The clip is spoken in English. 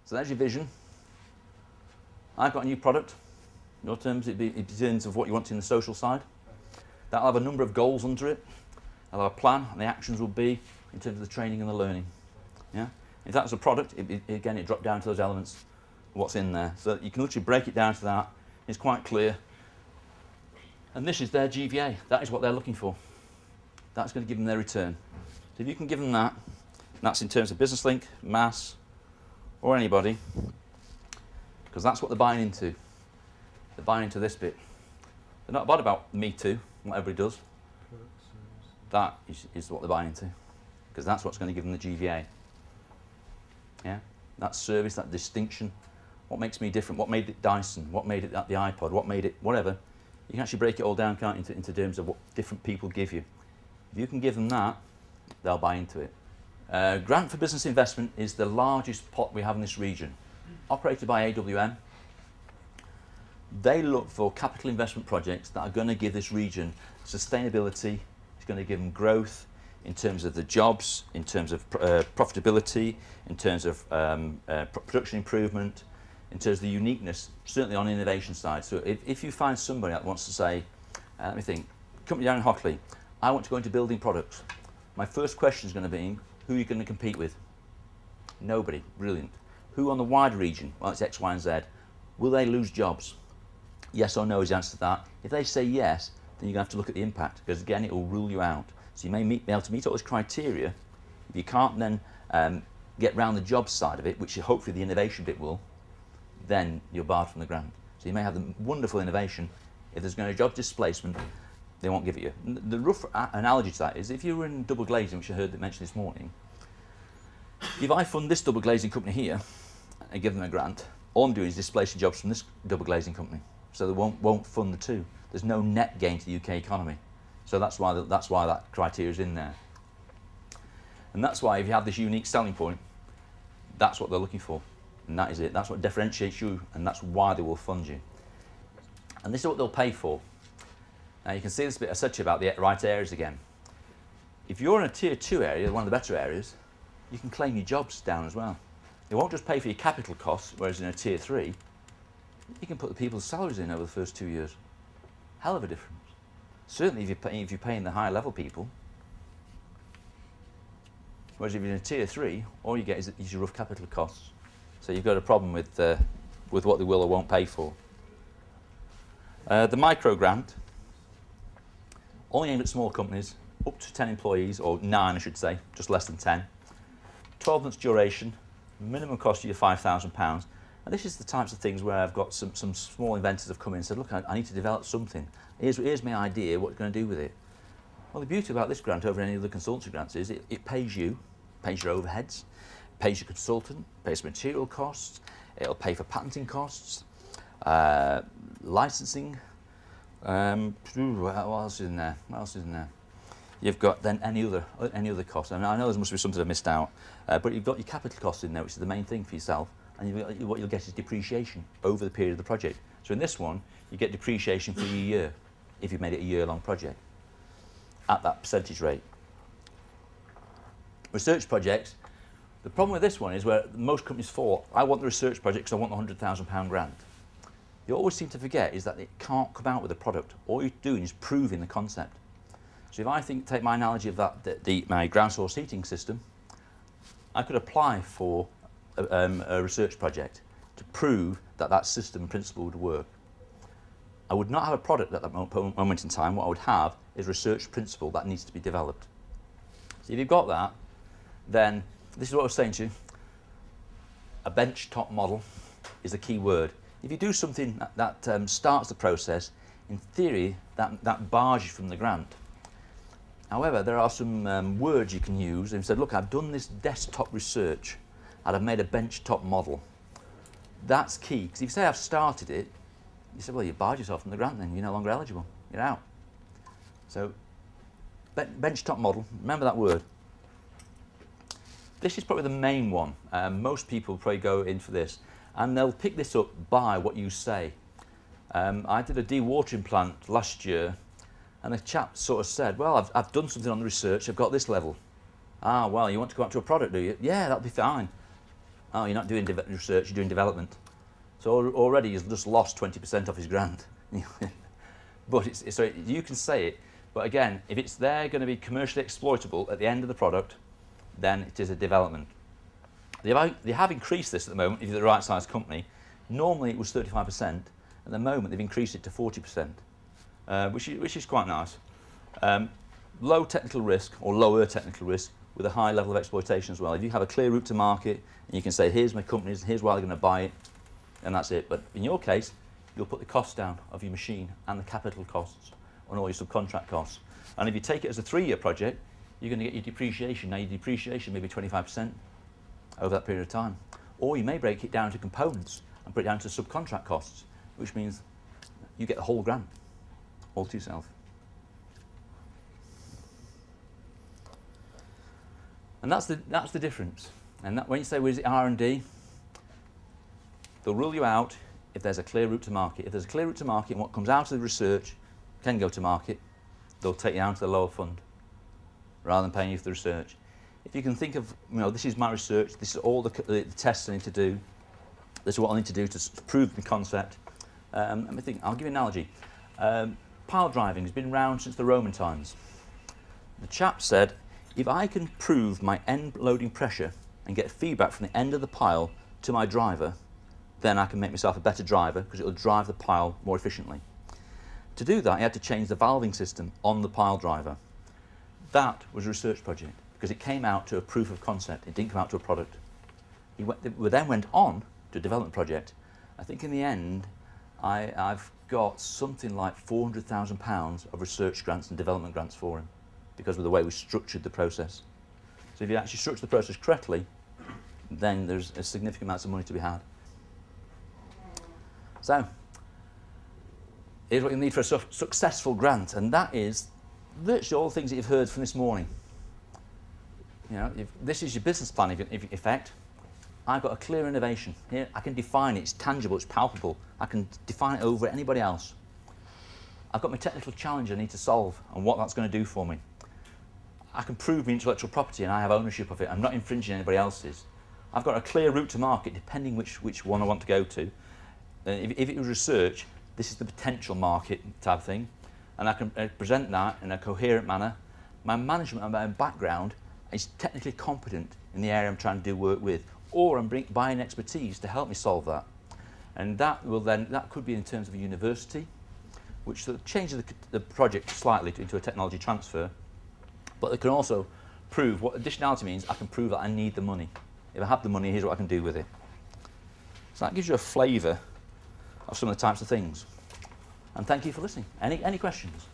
So there's your vision. I've got a new product. In your terms, it'd be in terms of what you want in the social side. That'll have a number of goals under it. I'll have a plan, and the actions will be in terms of the training and the learning. Yeah. If that's a product, again, it dropped down to those elements, what's in there. So you can literally break it down to that. It's quite clear. And this is their GVA. That is what they're looking for. That's going to give them their return. So if you can give them that, and that's in terms of business link, mass, or anybody, because that's what they're buying into. They're buying into this bit. They're not bothered about me too, what everybody does. That is what they're buying into, because that's what's going to give them the GVA. Yeah, that service, that distinction. What makes me different? What made it Dyson? What made it the iPod? What made it whatever? You can actually break it all down, can't you, into terms of what different people give you. If you can give them that, they'll buy into it. Grant for Business Investment is the largest pot we have in this region, operated by AWM. They look for capital investment projects that are going to give this region sustainability. It's going to give them growth in terms of the jobs, in terms of profitability, in terms of production improvement, in terms of the uniqueness, certainly on the innovation side. So if you find somebody that wants to say, let me think, company down in Hockley, I want to go into building products. My first question is going to be, who are you going to compete with? Nobody. Brilliant. Who on the wider region? Well, it's X, Y, and Z. Will they lose jobs? Yes or no is the answer to that. If they say yes, then you're going to have to look at the impact, because again, it will rule you out. So you may be able to meet all those criteria. If you can't then get round the job side of it, which hopefully the innovation bit will, then you're barred from the grant. So you may have the wonderful innovation. If there's going to be job displacement, they won't give it you. The rough analogy to that is, if you were in double glazing, which I heard mentioned this morning, if I fund this double glazing company here and give them a grant, all I'm doing is displacing jobs from this double glazing company. So they won't fund the two. There's no net gain to the UK economy. So that's why that criteria is in there. And that's why if you have this unique selling point, that's what they're looking for. And that is it. That's what differentiates you, and that's why they will fund you. And this is what they'll pay for. Now you can see this bit I said to you about the right areas again. If you're in a tier 2 area, one of the better areas, you can claim your jobs down as well. They won't just pay for your capital costs, whereas in a tier 3, you can put the people's salaries in over the first 2 years. Hell of a difference. Certainly if you're paying the higher level people. Whereas if you're in a tier 3, all you get is your rough capital costs. So you've got a problem with what they will or won't pay for. The micro grant, only aimed at small companies, up to 10 employees, or 9 I should say, just less than 10. 12 months duration, minimum cost of you £5,000. And this is the types of things where I've got some small inventors have come in and said, look, I need to develop something. Here's my idea, what are you going to do with it? Well, the beauty about this grant over any other consultancy grants is it pays you, pays your overheads, pays your consultant, pays material costs, it'll pay for patenting costs, licensing, what else is in there? What else is in there? You've got then any other costs. I mean, I know there must be something I missed out, but you've got your capital costs in there, which is the main thing for yourself, and what you'll get is depreciation over the period of the project. So in this one, you get depreciation for your year, if you've made it a year-long project, at that percentage rate. Research projects, the problem with this one is where most companies fall, I want the research project because I want the £100,000 grant. You always seem to forget is that it can't come out with a product. All you're doing is proving the concept. So if I take my analogy of my ground source heating system, I could apply for a research project to prove that system principle would work. I would not have a product at that moment in time. What I would have is research principle that needs to be developed. So if you've got that, then this is what I was saying to you. A bench-top model is the key word. If you do something that starts the process, in theory, that bars you from the grant. However, there are some words you can use. And you said, look, I've done this desktop research, and I've made a bench-top model. That's key, because if you say I've started it, you say, well, you barred yourself from the grant then, you're no longer eligible, you're out. So, bench-top model, remember that word. This is probably the main one. Most people probably go in for this, and they'll pick this up by what you say. I did a dewatering plant last year, and a chap sort of said, well, I've done something on the research, I've got this level. Ah, well, you want to go up to a product, do you? Yeah, that'll be fine. Oh, you're not doing research, you're doing development. So already he's just lost 20% of his grant. But so you can say it, but again, if it's there going to be commercially exploitable at the end of the product, then it is a development. They have increased this at the moment if you're the right size company. Normally it was 35%. At the moment they've increased it to 40%, which is quite nice. Low technical risk, or lower technical risk, with a high level of exploitation as well. If you have a clear route to market and you can say, here's my companies, here's why they're going to buy it, and that's it. But in your case, you'll put the cost down of your machine and the capital costs on all your subcontract costs. And if you take it as a 3-year project, you're going to get your depreciation. Now your depreciation may be 25% over that period of time. Or you may break it down to components and put it down to subcontract costs, which means you get the whole grant all to yourself. And that's the difference. And that, when you say, where's it R&D, they'll rule you out if there's a clear route to market. If there's a clear route to market and what comes out of the research can go to market, they'll take you down to the lower fund rather than paying you for the research. If you can think of, this is my research, this is all the tests I need to do, this is what I need to do to prove the concept. Let me think, I'll give you an analogy. Pile driving has been around since the Roman times. The chap said, if I can prove my end loading pressure and get feedback from the end of the pile to my driver, then I can make myself a better driver because it will drive the pile more efficiently. To do that, he had to change the valving system on the pile driver. That was a research project because it came out to a proof of concept. It didn't come out to a product. He then went on to a development project. I think in the end, I've got something like £400,000 of research grants and development grants for him because of the way we structured the process. So if you actually structure the process correctly, then there's a significant amount of money to be had. So, here's what you need for a successful grant, and that is virtually all the things that you've heard from this morning. If this is your business plan, in effect, I've got a clear innovation. Here, I can define it, it's tangible, it's palpable. I can define it over anybody else. I've got my technical challenge I need to solve and what that's going to do for me. I can prove my intellectual property and I have ownership of it. I'm not infringing anybody else's. I've got a clear route to market depending which one I want to go to. If it was research, this is the potential market type of thing, and I can present that in a coherent manner. My management and my background is technically competent in the area I'm trying to do work with, or I'm buying expertise to help me solve that. And that could be in terms of a university, which changes the project slightly into a technology transfer, but it can also prove what additionality means. I can prove that I need the money. If I have the money, here's what I can do with it. So that gives you a flavour of some of the types of things. And thank you for listening. Any questions?